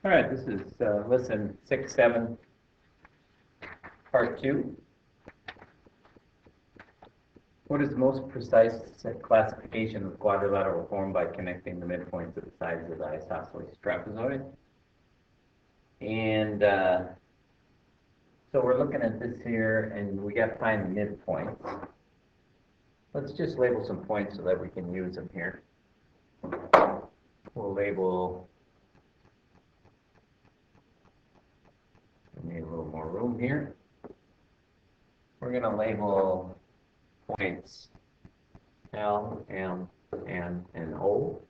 All right, this is lesson 6-7, part 2. What is the most precise classification of quadrilateral form by connecting the midpoints of the sides of the isosceles trapezoid? And so we're looking at this here, and we got to find the midpoints. Let's just label some points so that we can use them here. We'll label. We need a little more room here. We're going to label points L, M, N, and O.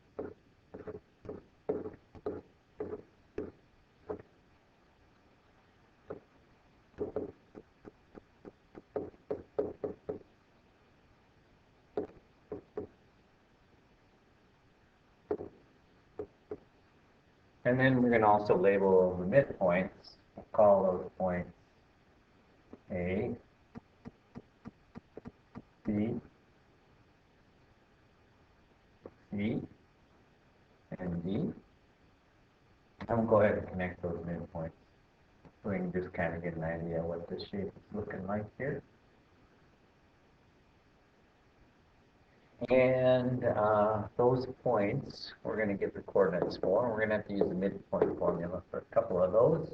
And then we're going to also label the midpoints. We'll call those points A, B, C, and D. I'm going to go ahead and connect those midpoints so we can just kind of get an idea what this shape is looking like here. And those points, we're going to get the coordinates for. We're going to have to use the midpoint formula for a couple of those.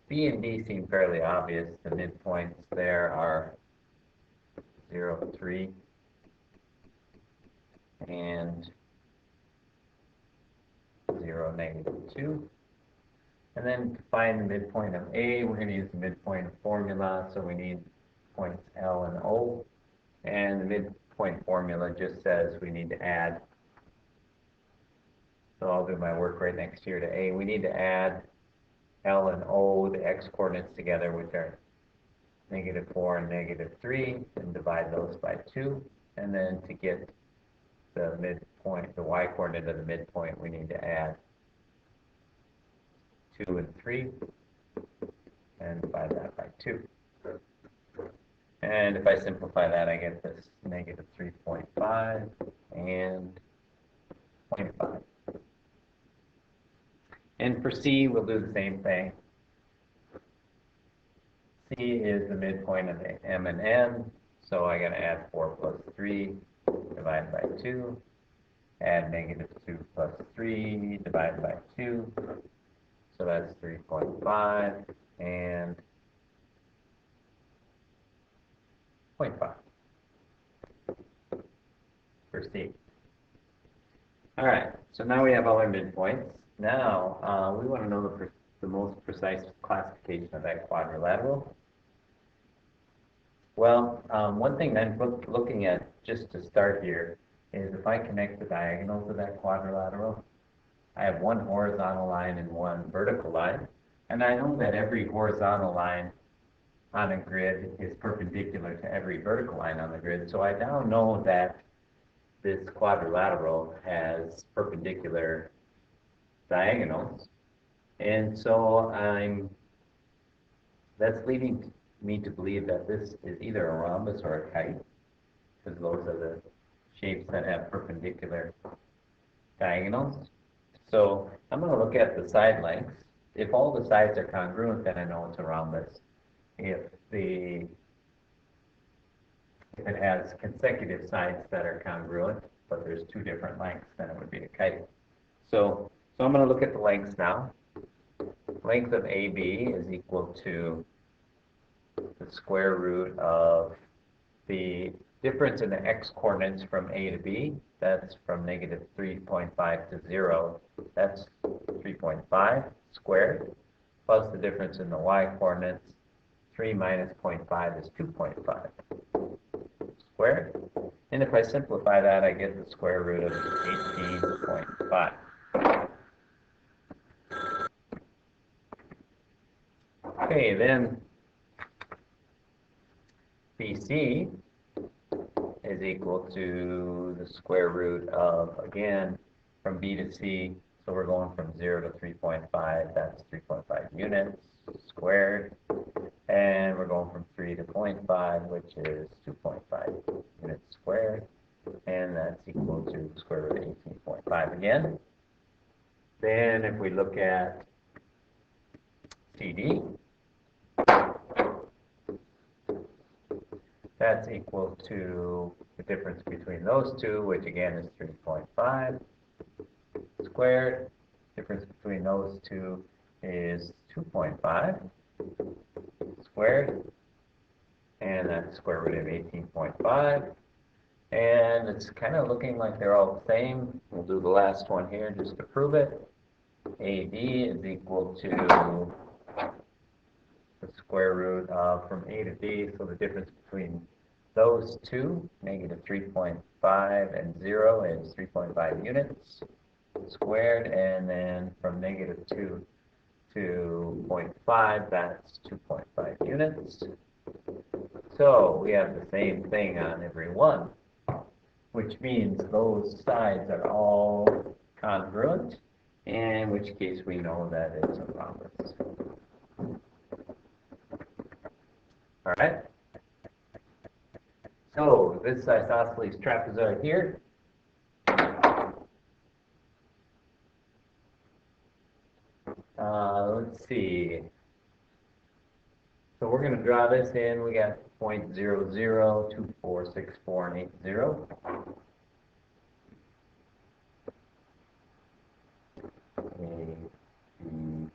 B and D seem fairly obvious. The midpoints there are 0, 3, and 0, -2. And then to find the midpoint of A, we're going to use the midpoint formula, so we need points L and O. And the midpoint formula just says we need to add, so I'll do my work right next here to A. We need to add L and O, the x coordinates together, which are -4 and -3, and divide those by 2. And then to get the midpoint, the y coordinate of the midpoint, we need to add 2 and 3 and divide that by 2. And if I simplify that, I get this -3.5 and 0.5. And for C, we'll do the same thing. C is the midpoint of the M and N, so I got to add 4 plus 3, divide by 2, add -2 plus 3, divide by 2, so that's 3.5 and 0.5 for C. All right, so now we have all our midpoints. Now we want to know the most precise classification of that quadrilateral. Well, one thing I'm looking at just to start here is if I connect the diagonals of that quadrilateral, I have one horizontal line and one vertical line. And I know that every horizontal line on a grid is perpendicular to every vertical line on the grid. So I now know that this quadrilateral has perpendicular diagonals. And so that's leading me to believe that this is either a rhombus or a kite, because those are the shapes that have perpendicular diagonals. So I'm going to look at the side lengths. If all the sides are congruent, then I know it's a rhombus. If it has consecutive sides that are congruent, but there's 2 different lengths, then it would be a kite. So I'm going to look at the lengths now. Length of AB is equal to the square root of the difference in the x coordinates from A to B. That's from -3.5 to 0. That's 3.5 squared, plus the difference in the y coordinates. 3 minus 0.5 is 2.5 squared. And if I simplify that, I get the square root of 18.5. Okay, then BC is equal to the square root of, again, from B to C. So we're going from 0 to 3.5. That's 3.5 units squared. And we're going from 3 to 0.5, which is 2.5 units squared. And that's equal to the square root of 18.5 again. Then if we look at CD, that's equal to the difference between those two, which again is 3.5 squared. Difference between those two is 2.5 squared, and that's square root of 18.5. And it's kind of looking like they're all the same. We'll do the last one here just to prove it. AD is equal to the square root of from A to B, so the difference between those two, negative 3.5 and 0 is 3.5 units squared, and then from negative 2 to 0.5, that's 2.5 units. So we have the same thing on every one, which means those sides are all congruent, in which case we know that it's a rhombus. All right. So this isosceles trapezoid here, let's see. So we're going to draw this in. We got 0.00, 2, 4, 6, 4, and 8, 0. A, B,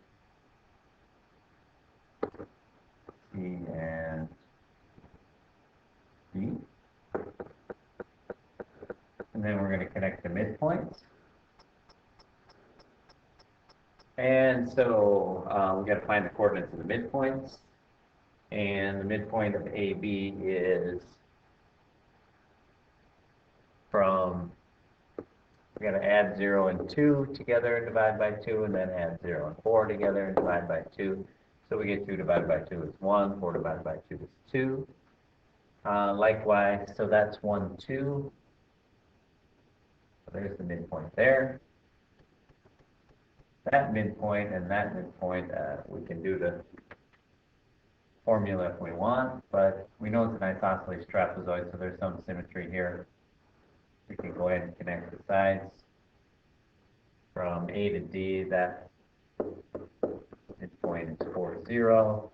C, and D. And then we're going to connect the midpoints. And so we got to find the coordinates of the midpoints. And the midpoint of AB is from, we got to add 0 and 2 together and divide by 2, and then add 0 and 4 together and divide by 2. So we get 2 divided by 2 is 1, 4 divided by 2 is 2. Likewise, so that's 1, 2. So there's the midpoint there. That midpoint and that midpoint, we can do the formula if we want, but we know it's an isosceles trapezoid, so there's some symmetry here. We can go ahead and connect the sides. From A to D, that midpoint is 4, 0.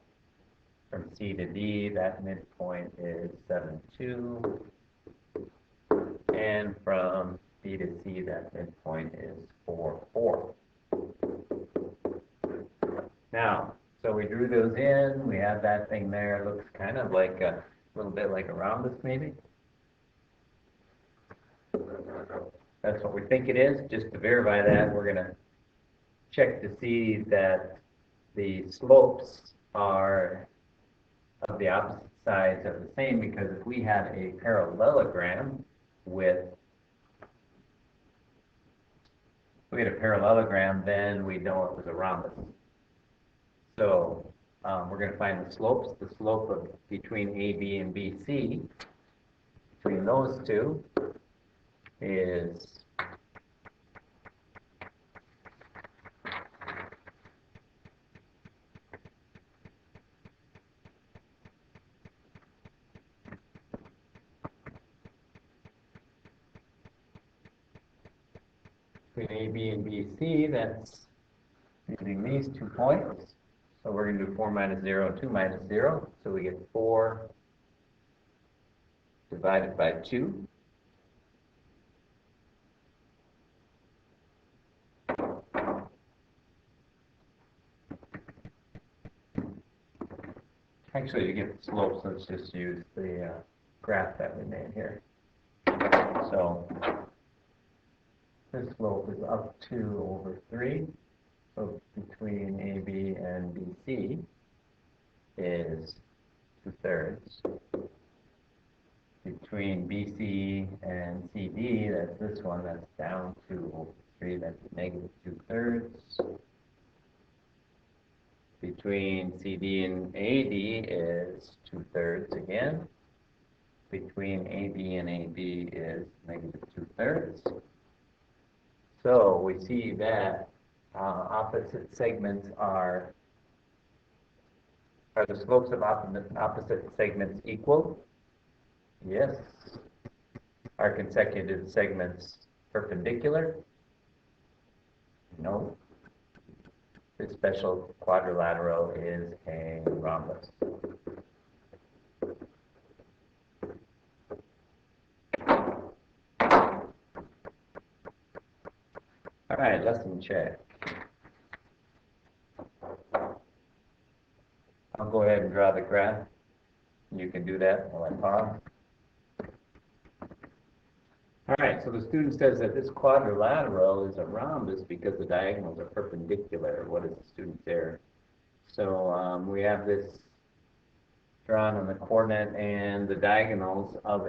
From C to D, that midpoint is 7, 2. And from B to C, that midpoint is 4, 4. Now, so we drew those in, we have that thing there. It looks kind of like a little bit like a rhombus, maybe. That's what we think it is. Just to verify that, we're going to check to see that the slopes are of the opposite sides are the same, because if we had a parallelogram with, then we know it was a rhombus. So we're going to find the slopes. The slope of between AB and BC, between those two, is between AB and BC, that's using these 2 points. So we're going to do 4 minus 0, 2 minus 0. So we get 4 divided by 2. Actually, to get the slopes, let's just use the graph that we made here. So this slope is up 2 over 3. So between AB and BC is 2/3. Between BC and CD, that's this one, that's down 2 over 3, that's negative 2/3. Between CD and AD is 2/3 again. Between AB and AB is negative 2/3. So we see that opposite segments are the slopes of opposite segments equal? Yes. Are consecutive segments perpendicular? No. This special quadrilateral is a rhombus. All right, lesson check. I'll go ahead and draw the graph. You can do that while I pause. All right, so the student says that this quadrilateral is a rhombus because the diagonals are perpendicular. What is the student's error? So we have this drawn on the coordinate and the diagonals of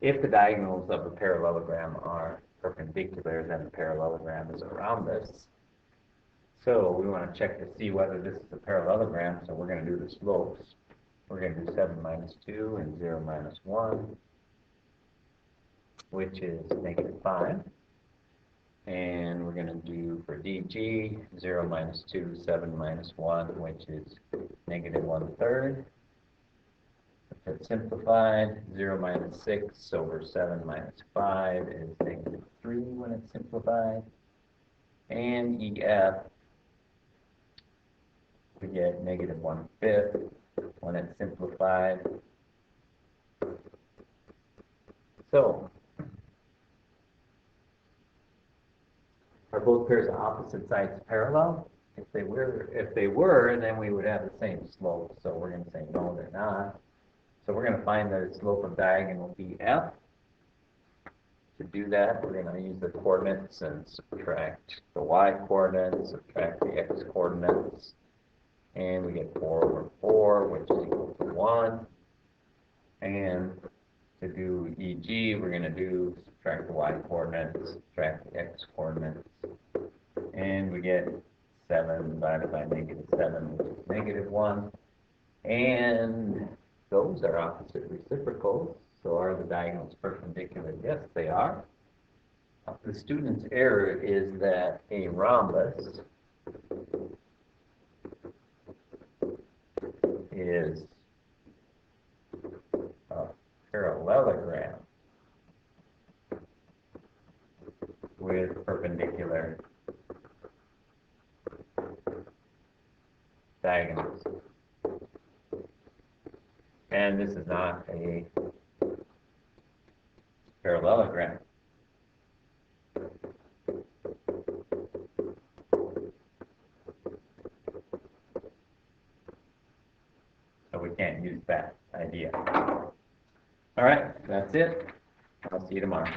if the diagonals of a parallelogram are perpendicular, then the parallelogram is a rhombus. So we want to check to see whether this is a parallelogram, so we're going to do the slopes. We're going to do 7 minus 2 and 0 minus 1, which is -5. And we're going to do for DG 0 minus 2, 7 minus 1, which is -1/3. If it's simplified, 0 minus 6 over 7 minus 5 is -3 when it's simplified. And EF, we get -1/5 when it's simplified. So, are both pairs of opposite sides parallel? If they were, then we would have the same slope. So we're going to say no, they're not. So we're going to find the slope of diagonal BF. To do that, we're going to use the coordinates and subtract the y coordinates, subtract the x coordinates, and we get 4 over 4, which is equal to 1. And to do EG, we're going to subtract the y coordinates, subtract the x coordinates, and we get 7 divided by -7, which is -1. And those are opposite reciprocals. So are the diagonals perpendicular? Yes, they are. The student's error is that a rhombus is a parallelogram with perpendicular diagonals. And this is not a parallelogram. So we can't use that idea. All right, that's it. I'll see you tomorrow.